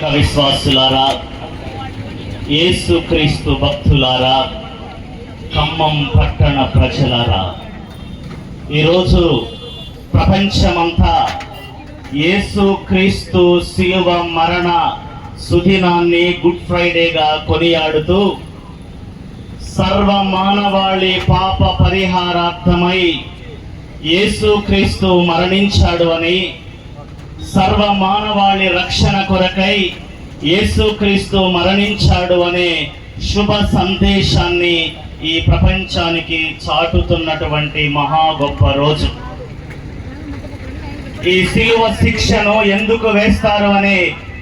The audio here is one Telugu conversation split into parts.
విశ్వాసులారా, యేసుక్రీస్తు భక్తులారా, ఖమ్మం పట్టణ ప్రజలారా, ఈరోజు ప్రపంచమంతా యేసుక్రీస్తు శిలువ మరణ సుదినాన్ని గుడ్ ఫ్రైడేగా కొనియాడుతూ సర్వ మానవాళి పాప పరిహారార్థమై యేసుక్రీస్తు మరణించాడు అని, సర్వ మానవాళి రక్షణ కొరకై యేసుక్రీస్తు మరణించాడు అనే శుభ సందేశాన్ని ఈ ప్రపంచానికి చాటుతున్నటువంటి మహా గొప్ప రోజు. ఈ శిలువ శిక్షను ఎందుకు వేస్తారు అనే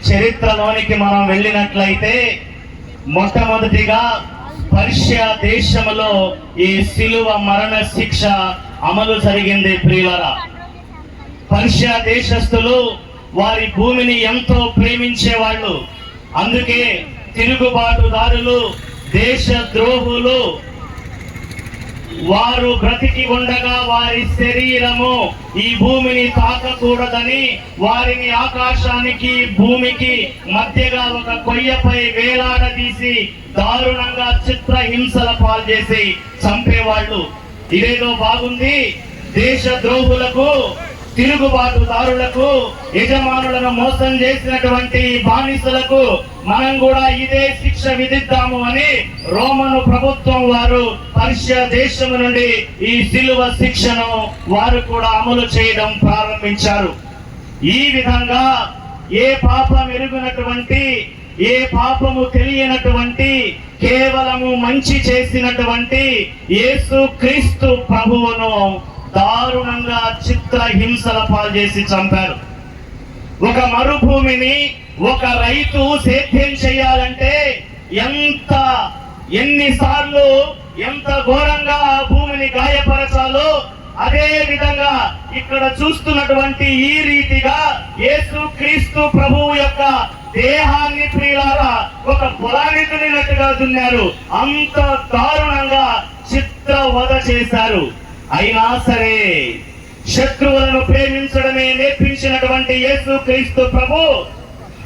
చరిత్రలోనికి మనం వెళ్ళినట్లయితే, మొట్టమొదటిగా పర్షియా దేశంలో ఈ శిలువ మరణ శిక్ష అమలు జరిగింది. ప్రియులారా, పర్షియా దేశస్థులు వారి భూమిని ఎంతో ప్రేమించేవాళ్ళు. అందుకే తిరుగుబాటుదారులు, దేశద్రోహులు వారు బ్రతికి ఉండగా వారి శరీరము ఈ భూమిని తాకకూడదని వారిని ఆకాశానికి భూమికి మధ్యగా ఒక కొయ్యపై వేలాడదీసి దారుణంగా చిత్రహింసల పాల్చేసి చంపేవాళ్ళు. ఇదేదో బాగుంది, దేశద్రోహులకు, తిరుగుబాటుదారులకు, యజమానులను మోసం చేసినటువంటి బానిసలకు మనం కూడా ఇదే శిక్ష విధిద్దాము అని రోమను ప్రభుత్వం వారు పర్షియా దేశం నుండి ఈ శిలువ శిక్షను వారు కూడా అమలు చేయడం ప్రారంభించారు. ఈ విధంగా ఏ పాపం ఎరుగినటువంటి, ఏ పాపము తెలియనటువంటి, కేవలము మంచి చేసినటువంటి యేసుక్రీస్తు ప్రభువును దారుణంగా చిత్రహింసల పాల్చేసి చంపారు. ఒక మరుభూమిని ఒక రైతు సేద్యం చేయాలంటే ఎన్నిసార్లు ఎంత ఘోరంగా ఆ భూమిని గాయపరచాలో, అదే విధంగా ఇక్కడ చూస్తున్నటువంటి ఈ రీతిగా యేసుక్రీస్తు ప్రభువు యొక్క దేహాన్ని, ప్రియులారా, ఒక పొలాన్ని దున్నినట్టుగా దున్నారు. అంత దారుణంగా చిత్రవధ చేశారు. అయినా సరే శత్రువులను ప్రేమించడమే నేర్పించినటువంటి యేసుక్రీస్తు ప్రభు,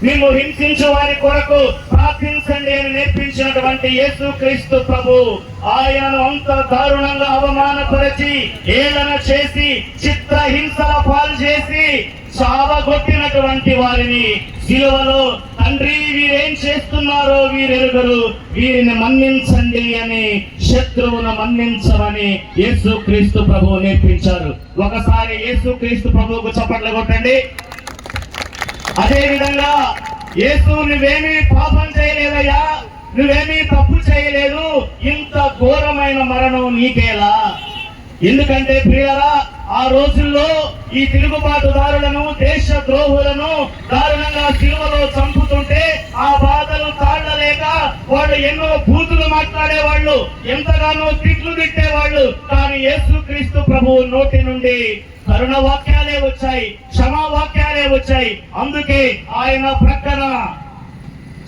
మిమ్ము హింసించు వారి కొరకు ప్రార్థించండి అని నేర్పించినటువంటి యేసుక్రీస్తు ప్రభు ఆయనను అంత దారుణంగా అవమానపరిచి, ఏళన చేసి, చిత్రహింసల పాలు చేసి చావగొట్టినటువంటి వారిని శిలువలో, తండ్రి వీరేం చేస్తున్నారో వీరెరుగరు, వీరిని మన్నించండి అని, శత్రువును మన్నించమని యేసుక్రీస్తు ప్రభువు నేర్పించారు. ఒకసారి యేసుక్రీస్తు ప్రభువుకు చప్పట్లు కొట్టండి. అదే విధంగా, యేసు నువ్వేమీ పాపం చేయలేదయ్యా, నువ్వేమీ తప్పు చేయలేదు, ఇంత ఘోరమైన మరణం నీకేలా? ఎందుకంటే ప్రియులారా, ఆ రోజుల్లో ఈ తిరుగుబాటుదారులను, దేశద్రోహులను దారుణంగా శిలువలో చంపుతుంటే ఆ బాధలు తాళలేక వాళ్ళు ఎన్నో బూతులు మాట్లాడేవాళ్ళు, ఎంతగానో తిట్లు తిట్టేవాళ్ళు. కానీ యేసుక్రీస్తు ప్రభువు నోటి నుండి కరుణ వాక్యాలే వచ్చాయి, క్షమావాక్యాలే వచ్చాయి. అందుకే ఆయన ప్రక్కన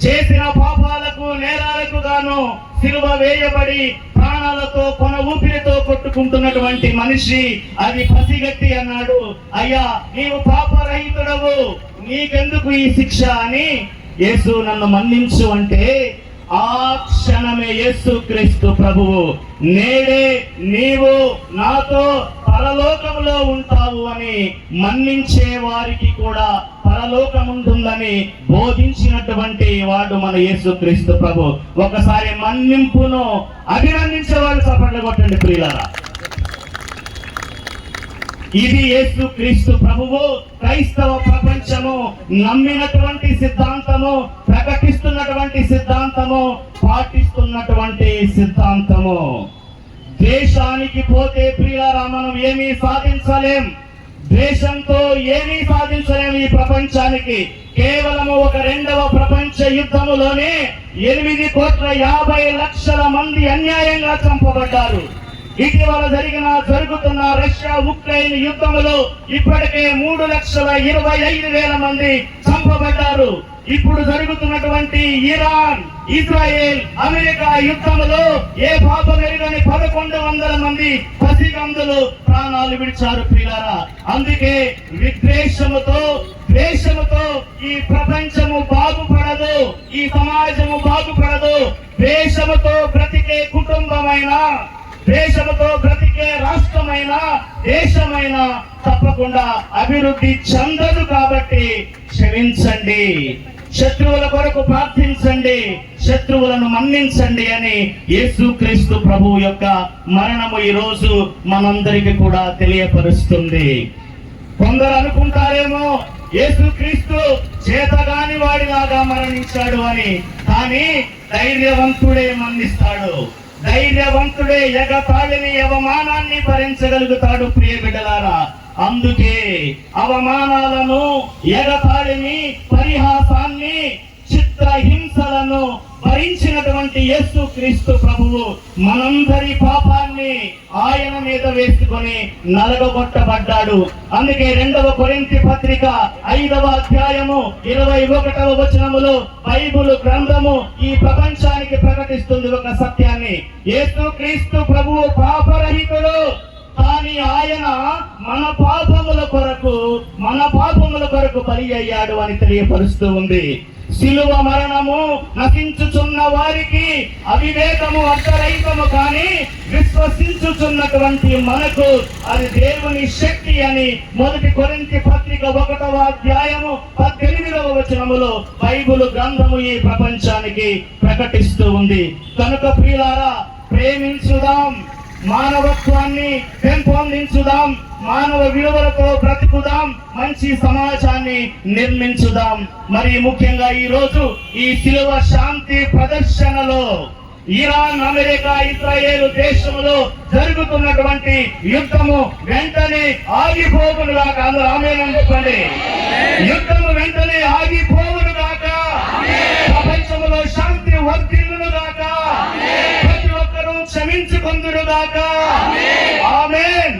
చేసిన పాపాలకు, నేరాలకు గాను శిలువ వేయబడి ప్రాణాలతో, కొన ఊపిరితో కొట్టుకుంటున్నటువంటి మనిషి అది పసిగట్టి అన్నాడు, అయ్యా నీవు పాపరహితుడవు, నీకెందుకు ఈ శిక్ష అని. యేసు నన్ను మన్నించు అంటే ఆ క్షణమే యేసుక్రీస్తు ప్రభువు నేడే నీవు నాతో పరలోకములో ఉంటావు అని, మన్నించే వారికి కూడా పరలోకముంటుందని బోధించినటువంటి వాడు మన యేసుక్రీస్తు ప్రభు. ఒకసారి మన్నింపును అభినందించే వాళ్ళు చప్పట్లు కొట్టండి ప్రియులారా. ఇది యేసుక్రీస్తు ప్రభువు క్రైస్తవ ప్రపంచము నమ్మినటువంటి సిద్ధాంతము, ప్రకటిస్తున్నటువంటి సిద్ధాంతము, పాటిస్తున్నటువంటి సిద్ధాంతము. దేశానికి పోతే ప్రియులారా మనం ఏమీ సాధించలేం, దేశంతో ఏమీ సాధించలేం. ఈ ప్రపంచానికి కేవలము ఒక రెండవ ప్రపంచ యుద్ధములోనే 8,50,00,000 మంది అన్యాయంగా చంపబడ్డారు. ఇటీవల జరుగుతున్న రష్యా ఉక్రెయిన్ యుద్ధంలో ఇప్పటికే 3,25,000 మంది చంపబడ్డారు. ఇప్పుడు జరుగుతున్నటువంటి ఇరాన్, ఇజ్రాయెల్, అమెరికా యుద్ధములో ఏ పాపం ఎరుగని 1100 మంది పసిగందులు ప్రాణాలు విడిచారు ప్రియులారా. అందుకే విద్వేషముతో, ద్వేషముతో ఈ ప్రపంచము బాగుపడదు, ఈ సమాజము బాగుపడదు. ద్వేషముతో బ్రతికే కుటుంబమైన, దేశముతో బ్రతికే రాష్ట్రమైన, దేశమైన తప్పకుండా అభివృద్ధి చెందదు. కాబట్టి క్షమించండి, శత్రువుల కొరకు ప్రార్థించండి, శత్రువులను మన్నించండి అని యేసుక్రీస్తు ప్రభువు యొక్క మరణము ఈ రోజు మనందరికీ కూడా తెలియపరుస్తుంది. కొందరు అనుకుంటారేమో యేసుక్రీస్తు చేతగాని వాడిలాగా మరణించాడు అని, కానీ ధైర్యవంతుడే మరణిస్తాడు. ధైర్యవంతుడే ఎగతాళిని, అవమానాన్ని భరించగలుగుతాడు. ప్రియ బిడ్డలారా, అందుకే అవమానాలను, ఎగతాళిని, పరిహాసాన్ని, చిత్రహింసలను భరించినటువంటి యేసుక్రీస్తు ప్రభువు మనందరి పాపాన్ని ఆయన మీద వేసుకొని నలగొట్టబడ్డాడు. అందుకే 2వ కొరింథీ పత్రిక 5వ అధ్యాయము 21వ వచనములో బైబిల్ గ్రంథము ఈ ప్రపంచానికి ప్రకటిస్తుంది ఒక సత్యాన్ని. యేసుక్రీస్తు ప్రభువు పాపరహితుడు, కానీ ఆయన మన పాపముల కొరకు బలి అయ్యాడు అని తెలియపరుస్తూ ఉంది. శిలువ మరణము నశించుచున్న వారికి అవివేకము, అర్థరహితము, కానీ విశ్వసించుచున్నటువంటి మనకు అది దేవుని శక్తి అని 1 కొరింథీ పత్రిక 1వ అధ్యాయము 18వ వచనములో బైబిల్ గ్రంథము ఈ ప్రపంచానికి ప్రకటిస్తూ ఉంది. కనుక ప్రియులారా, ప్రేమించుదాం, మానవత్వాన్ని పెంపొందించుదాం, మానవ విలువలతో బ్రతుకుదాం, మంచి సమాజాన్ని నిర్మించుదాం. మరి ముఖ్యంగా ఈ రోజు ఈ శిలువ శాంతి ప్రదర్శనలో ఇరాన్, అమెరికా, ఇజ్రాయేల్ దేశంలో జరుగుతున్నటువంటి యుద్ధము వెంటనే ఆగిపోవునుగాక. అందరూ ఆమేన్ చెప్పండి. యుద్ధము వెంటనే ఆగిపోవునుగాక. ప్రపంచంలో శాంతి వర్ధిల్లునుగాక. ప్రతి ఒక్కరూ క్షమించుకొందురుగాక. ఆమేన్.